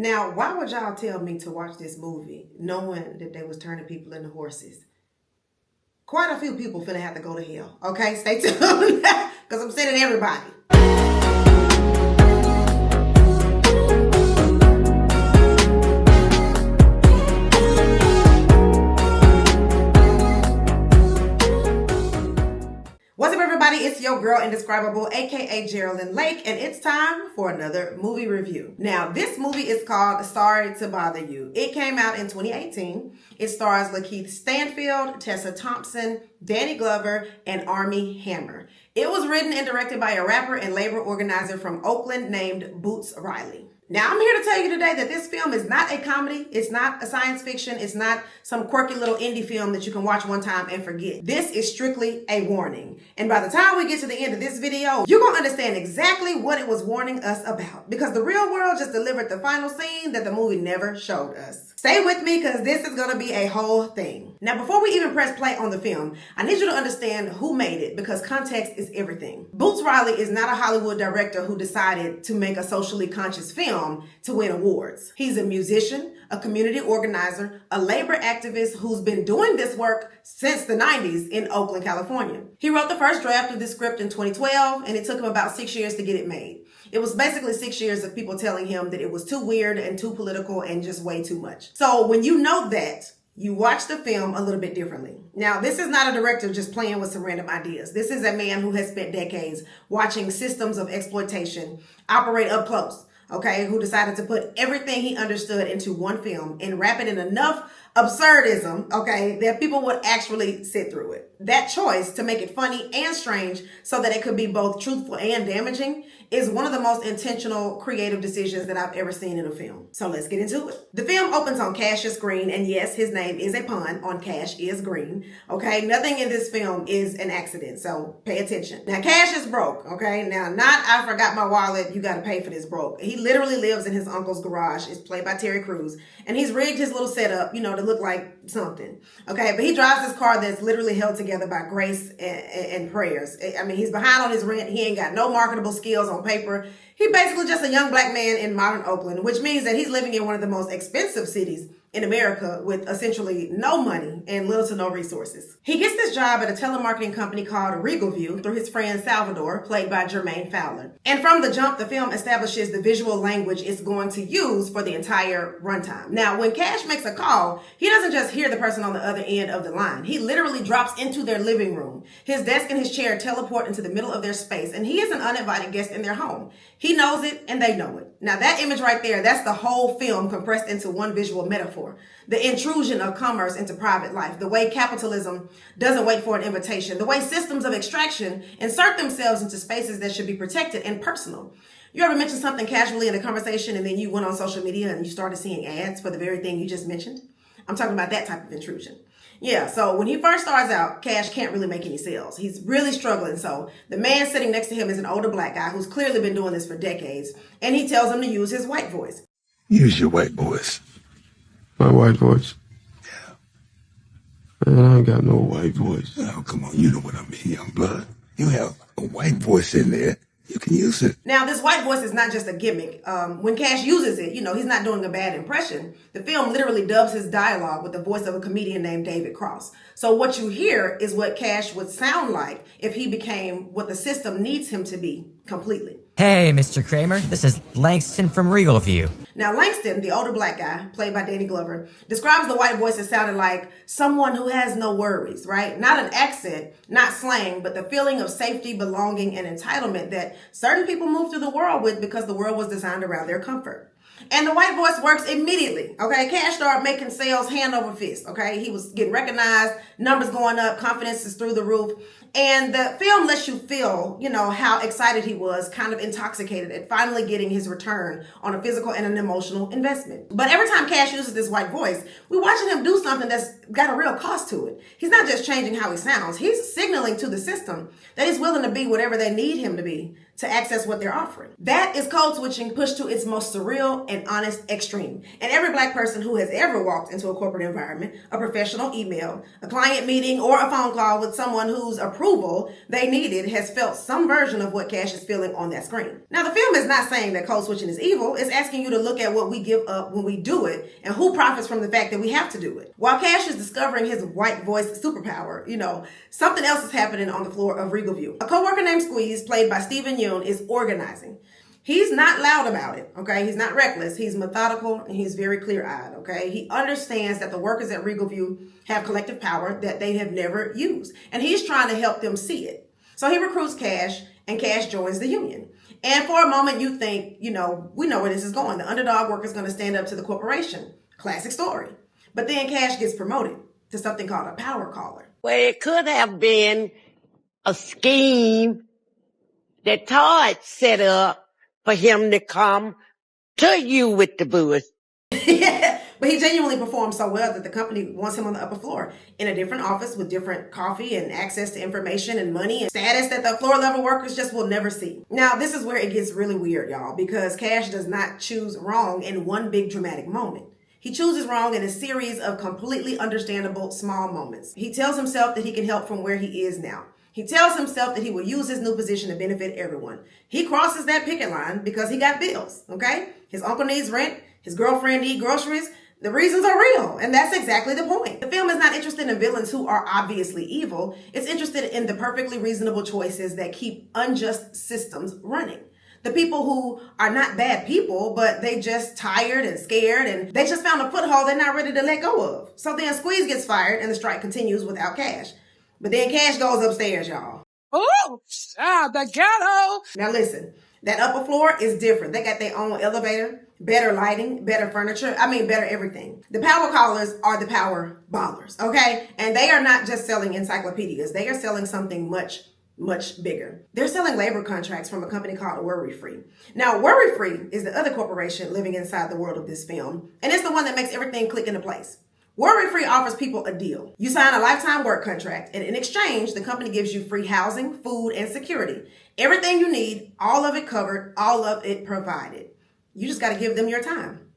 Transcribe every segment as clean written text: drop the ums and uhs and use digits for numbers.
Now, why would y'all tell me to watch this movie knowing that they was turning people into horses? Quite a few people finna have to go to hell. Okay, stay tuned because I'm sending everybody. What's up, everybody? It's your girl Indescribable, aka Geraldine Lake, and it's time for another movie review. Now, this movie is called Sorry to Bother You. It came out in 2018. It stars LaKeith Stanfield, Tessa Thompson, Danny Glover, and Armie Hammer. It was written and directed by a rapper and labor organizer from Oakland named Boots Riley. Now, I'm here to tell you today that this film is not a comedy. It's not a science fiction. It's not some quirky little indie film that you can watch one time and forget. This is strictly a warning. And by the time we get to the end of this video, you're going to understand exactly what it was warning us about. Because the real world just delivered the final scene that the movie never showed us. Stay with me because this is going to be a whole thing. Now, before we even press play on the film, I need you to understand who made it because context is everything. Boots Riley is not a Hollywood director who decided to make a socially conscious film to win awards. He's a musician, a community organizer, a labor activist who's been doing this work since the 90s in Oakland, California. He wrote the first draft of this script in 2012, and it took him about 6 years to get it made. It was basically 6 years of people telling him that it was too weird and too political and just way too much. So when you know that, you watch the film a little bit differently. Now, this is not a director just playing with some random ideas. This is a man who has spent decades watching systems of exploitation operate up close. Okay, who decided to put everything he understood into one film and wrap it in enough absurdism, okay, that people would actually sit through it. That choice to make it funny and strange so that it could be both truthful and damaging is one of the most intentional creative decisions that I've ever seen in a film. So let's get into it. The film opens on Cash's Green, and yes, his name is a pun on Cash is Green. Okay, nothing in this film is an accident, so pay attention. Now, Cash is broke, okay? Now, not I forgot my wallet, you gotta pay for this broke. He literally lives in his uncle's garage. It's played by Terry Crews, and he's rigged his little setup, you know, to look like something, okay? But he drives this car that's literally held together by grace and prayers. I mean, he's behind on his rent. He ain't got no marketable skills on paper. He basically just a young black man in modern Oakland, which means that he's living in one of the most expensive cities in America with essentially no money and little to no resources. He gets this job at a telemarketing company called Regalview through his friend Salvador, played by Jermaine Fowler. And from the jump, the film establishes the visual language it's going to use for the entire runtime. Now, when Cash makes a call, he doesn't just hear the person on the other end of the line. He literally drops into their living room. His desk and his chair teleport into the middle of their space, and he is an uninvited guest in their home. He knows it, and they know it. Now, that image right there, that's the whole film compressed into one visual metaphor. The intrusion of commerce into private life, the way capitalism doesn't wait for an invitation, the way systems of extraction insert themselves into spaces that should be protected and personal. You ever mentioned something casually in a conversation and then you went on social media and you started seeing ads for the very thing you just mentioned? I'm talking about that type of intrusion. Yeah, so when he first starts out, Cash can't really make any sales. He's really struggling. So the man sitting next to him is an older black guy who's clearly been doing this for decades. And he tells him to use his white voice. Use your white voice. My white voice? Yeah. Man, I ain't got no white voice. Oh, come on, you know what I mean, young blood. You have a white voice in there. You can use it. Now, this white voice is not just a gimmick. When Cash uses it, you know, he's not doing a bad impression. The film literally dubs his dialogue with the voice of a comedian named David Cross. So what you hear is what Cash would sound like if he became what the system needs him to be completely. Hey, Mr. Kramer, this is Langston from Regalview. Now, Langston, the older black guy, played by Danny Glover, describes the white voice as sounding like someone who has no worries, right? Not an accent, not slang, but the feeling of safety, belonging, and entitlement that certain people move through the world with because the world was designed around their comfort. And the white voice works immediately, okay? Cash started making sales hand over fist, okay? He was getting recognized, numbers going up, confidence is through the roof. And the film lets you feel, you know, how excited he was, kind of intoxicated at finally getting his return on a physical and an emotional investment. But every time Cash uses this white voice, we're watching him do something that's got a real cost to it. He's not just changing how he sounds. He's signaling to the system that he's willing to be whatever they need him to be to access what they're offering. That is code switching pushed to its most surreal and honest extreme. And every black person who has ever walked into a corporate environment, a professional email, a client meeting, or a phone call with someone whose approval they needed has felt some version of what Cash is feeling on that screen. Now, the film is not saying that code switching is evil. It's asking you to look at what we give up when we do it and who profits from the fact that we have to do it. While Cash is discovering his white voice superpower, something else is happening on the floor of Regal View. A coworker named Squeeze, played by Stephen Yeun, is organizing. He's not loud about it, okay? He's not reckless. He's methodical and he's very clear-eyed, okay? He understands that the workers at Regal View have collective power that they have never used, and he's trying to help them see it. So he recruits Cash, and Cash joins the union. And for a moment, you think, we know where this is going. The underdog worker is going to stand up to the corporation. Classic story. But then Cash gets promoted to something called a power caller. Well, it could have been a scheme that Todd set up for him to come to you with the booze. Yeah, but he genuinely performed so well that the company wants him on the upper floor in a different office with different coffee and access to information and money and status that the floor level workers just will never see. Now, this is where it gets really weird, y'all, because Cash does not choose wrong in one big dramatic moment. He chooses wrong in a series of completely understandable small moments. He tells himself that he can help from where he is now. He tells himself that he will use his new position to benefit everyone. He crosses that picket line because he got bills, okay? His uncle needs rent. His girlfriend needs groceries. The reasons are real, and that's exactly the point. The film is not interested in villains who are obviously evil. It's interested in the perfectly reasonable choices that keep unjust systems running. The people who are not bad people, but they just tired and scared, and they just found a foothold they're not ready to let go of. So then Squeeze gets fired, and the strike continues without Cash. But then Cash goes upstairs, y'all. Oh, the ghetto. Now listen, that upper floor is different. They got their own elevator, better lighting, better furniture. Better everything. The power callers are the power ballers, okay? And they are not just selling encyclopedias. They are selling something much, much bigger. They're selling labor contracts from a company called Worry Free. Now, Worry Free is the other corporation living inside the world of this film, and it's the one that makes everything click into place. Worry Free offers people a deal. You sign a lifetime work contract, and in exchange, the company gives you free housing, food, and security. Everything you need, all of it covered, all of it provided. You just got to give them your time.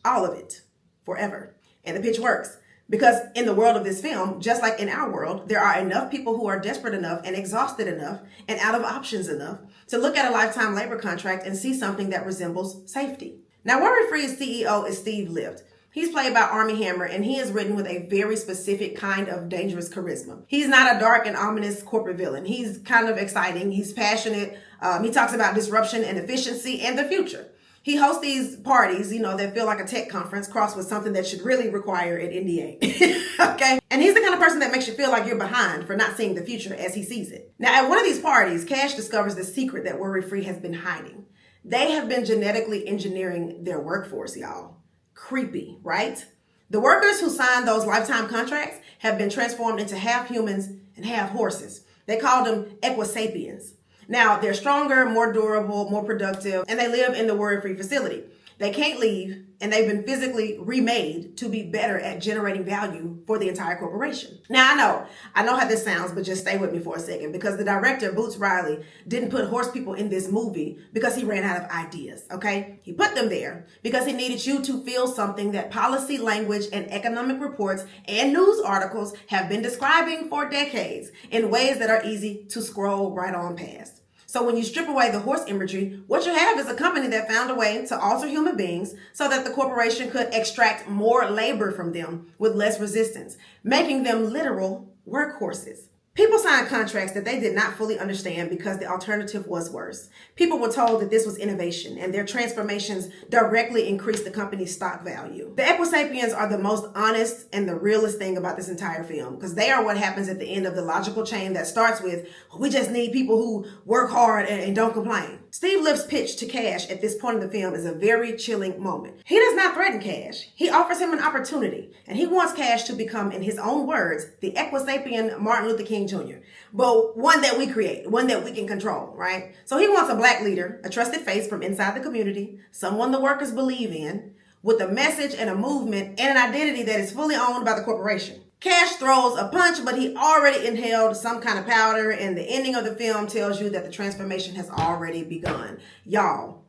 All of it. Forever. And the pitch works. Because in the world of this film, just like in our world, there are enough people who are desperate enough and exhausted enough and out of options enough to look at a lifetime labor contract and see something that resembles safety. Now, Worry Free's CEO is Steve Lift. He's played by Armie Hammer, and he is written with a very specific kind of dangerous charisma. He's not a dark and ominous corporate villain. He's kind of exciting. He's passionate. He talks about disruption and efficiency and the future. He hosts these parties, that feel like a tech conference crossed with something that should really require an NDA. Okay? And he's the kind of person that makes you feel like you're behind for not seeing the future as he sees it. Now, at one of these parties, Cash discovers the secret that Worry Free has been hiding. They have been genetically engineering their workforce, y'all. Creepy, right? The workers who signed those lifetime contracts have been transformed into half humans and half horses. They called them Equisapiens. Now, they're stronger, more durable, more productive, and they live in the worry-free facility. They can't leave, and they've been physically remade to be better at generating value for the entire corporation. Now, I know how this sounds, but just stay with me for a second, because the director, Boots Riley, didn't put horse people in this movie because he ran out of ideas, okay? He put them there because he needed you to feel something that policy, language, and economic reports and news articles have been describing for decades in ways that are easy to scroll right on past. So when you strip away the horse imagery, what you have is a company that found a way to alter human beings so that the corporation could extract more labor from them with less resistance, making them literal workhorses. People signed contracts that they did not fully understand because the alternative was worse. People were told that this was innovation and their transformations directly increased the company's stock value. The Equisapiens are the most honest and the realest thing about this entire film because they are what happens at the end of the logical chain that starts with, we just need people who work hard and don't complain. Steve Lift's pitch to Cash at this point in the film is a very chilling moment. He does not threaten Cash. He offers him an opportunity, and he wants Cash to become, in his own words, the Equisapien Martin Luther King Jr., but one that we create, one that we can control, right? So he wants a black leader, a trusted face from inside the community, someone the workers believe in, with a message and a movement and an identity that is fully owned by the corporation. Cash throws a punch, but he already inhaled some kind of powder, and the ending of the film tells you that the transformation has already begun. Y'all,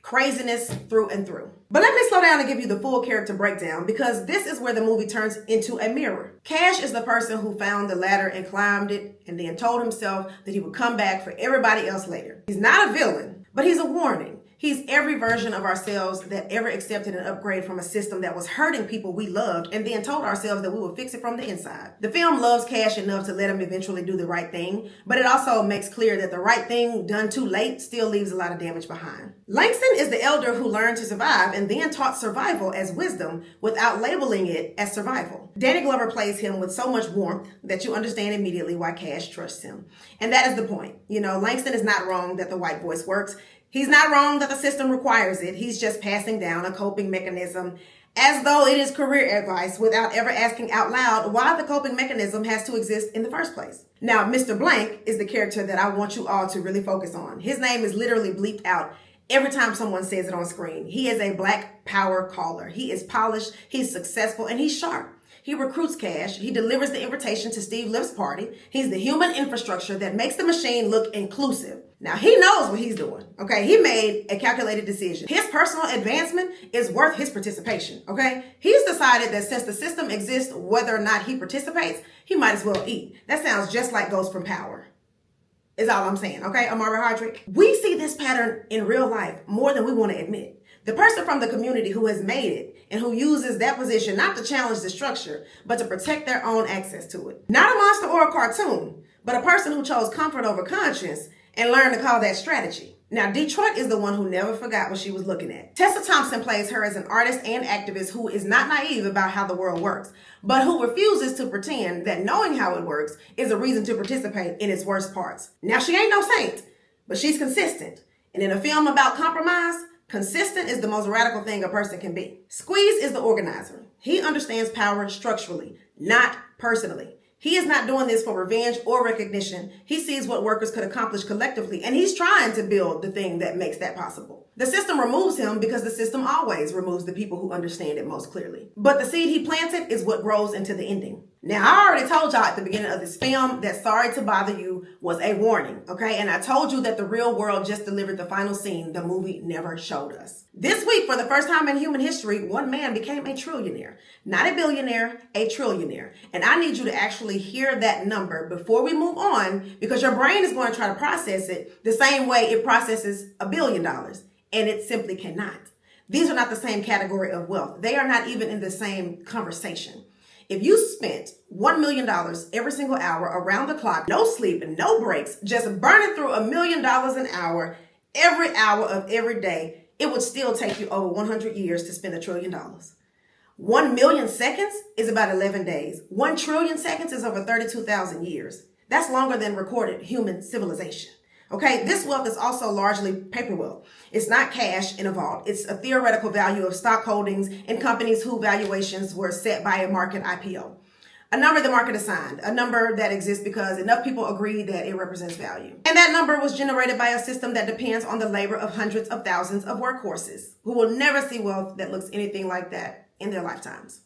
craziness through and through. But let me slow down and give you the full character breakdown, because this is where the movie turns into a mirror. Cash is the person who found the ladder and climbed it, and then told himself that he would come back for everybody else later. He's not a villain, but he's a warning. He's every version of ourselves that ever accepted an upgrade from a system that was hurting people we loved, and then told ourselves that we would fix it from the inside. The film loves Cash enough to let him eventually do the right thing, but it also makes clear that the right thing done too late still leaves a lot of damage behind. Langston is the elder who learned to survive and then taught survival as wisdom without labeling it as survival. Danny Glover plays him with so much warmth that you understand immediately why Cash trusts him. And that is the point. You know, Langston is not wrong that the white voice works. He's not wrong that the system requires it. He's just passing down a coping mechanism as though it is career advice without ever asking out loud why the coping mechanism has to exist in the first place. Now, Mr. Blank is the character that I want you all to really focus on. His name is literally bleeped out every time someone says it on screen. He is a black power caller. He is polished, he's successful, and he's sharp. He recruits Cash. He delivers the invitation to Steve Lift's party. He's the human infrastructure that makes the machine look inclusive. Now, he knows what he's doing, okay? He made a calculated decision. His personal advancement is worth his participation, okay? He's decided that since the system exists, whether or not he participates, he might as well eat. That sounds just like Ghost from Power, is all I'm saying, okay, Amari Hardrick? We see this pattern in real life more than we want to admit. The person from the community who has made it and who uses that position not to challenge the structure, but to protect their own access to it. Not a monster or a cartoon, but a person who chose comfort over conscience and learned to call that strategy. Now, Detroit is the one who never forgot what she was looking at. Tessa Thompson plays her as an artist and activist who is not naive about how the world works, but who refuses to pretend that knowing how it works is a reason to participate in its worst parts. Now, she ain't no saint, but she's consistent. And in a film about compromise, consistent is the most radical thing a person can be. Squeeze is the organizer. He understands power structurally, not personally. He is not doing this for revenge or recognition. He sees what workers could accomplish collectively, and he's trying to build the thing that makes that possible. The system removes him because the system always removes the people who understand it most clearly. But the seed he planted is what grows into the ending. Now, I already told y'all at the beginning of this film that Sorry to Bother You was a warning, okay? And I told you that the real world just delivered the final scene the movie never showed us. This week, for the first time in human history, one man became a trillionaire. Not a billionaire, a trillionaire. And I need you to actually hear that number before we move on, because your brain is going to try to process it the same way it processes $1 billion. And it simply cannot. These are not the same category of wealth. They are not even in the same conversation. If you spent $1 million every single hour around the clock, no sleep and no breaks, just burning through $1 million an hour, every hour of every day, it would still take you over 100 years to spend $1 trillion. 1 million seconds is about 11 days. 1 trillion seconds is over 32,000 years. That's longer than recorded human civilization. Okay, this wealth is also largely paper wealth. It's not cash in a vault. It's a theoretical value of stock holdings in companies whose valuations were set by a market IPO. A number the market assigned, a number that exists because enough people agree that it represents value. And that number was generated by a system that depends on the labor of hundreds of thousands of workhorses who will never see wealth that looks anything like that in their lifetimes.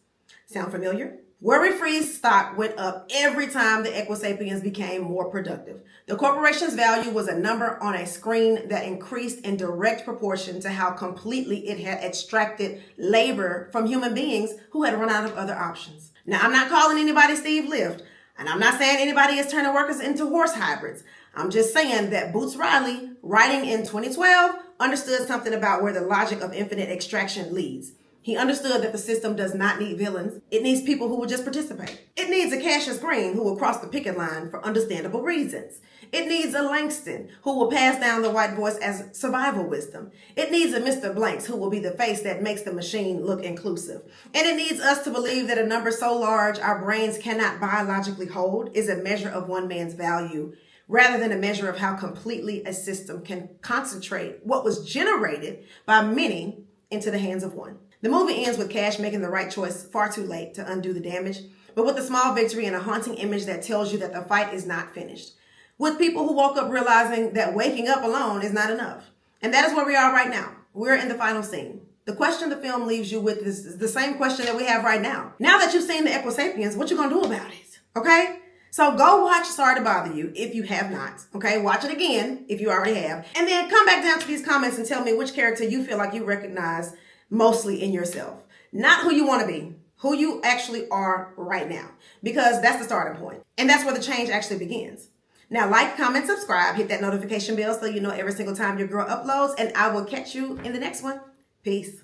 Sound familiar? Worry-free's stock went up every time the Equisapiens became more productive. The corporation's value was a number on a screen that increased in direct proportion to how completely it had extracted labor from human beings who had run out of other options. Now, I'm not calling anybody Steve Lift, and I'm not saying anybody is turning workers into horse hybrids. I'm just saying that Boots Riley, writing in 2012, understood something about where the logic of infinite extraction leads. He understood that the system does not need villains. It needs people who will just participate. It needs a Cassius Green who will cross the picket line for understandable reasons. It needs a Langston who will pass down the white voice as survival wisdom. It needs a Mr. Blanks who will be the face that makes the machine look inclusive. And it needs us to believe that a number so large our brains cannot biologically hold is a measure of one man's value, rather than a measure of how completely a system can concentrate what was generated by many into the hands of one. The movie ends with Cash making the right choice far too late to undo the damage, but with a small victory and a haunting image that tells you that the fight is not finished. With people who woke up realizing that waking up alone is not enough. And that is where we are right now. We're in the final scene. The question the film leaves you with is the same question that we have right now. Now that you've seen the Equisapiens, what you gonna do about it? Okay? So go watch Sorry to Bother You if you have not. Okay? Watch it again if you already have. And then come back down to these comments and tell me which character you feel like you recognize mostly in yourself. Not who you want to be, who you actually are right now. Because that's the starting point. And that's where the change actually begins. Now, like, comment, subscribe, hit that notification bell so you know every single time your girl uploads, and I will catch you in the next one. Peace.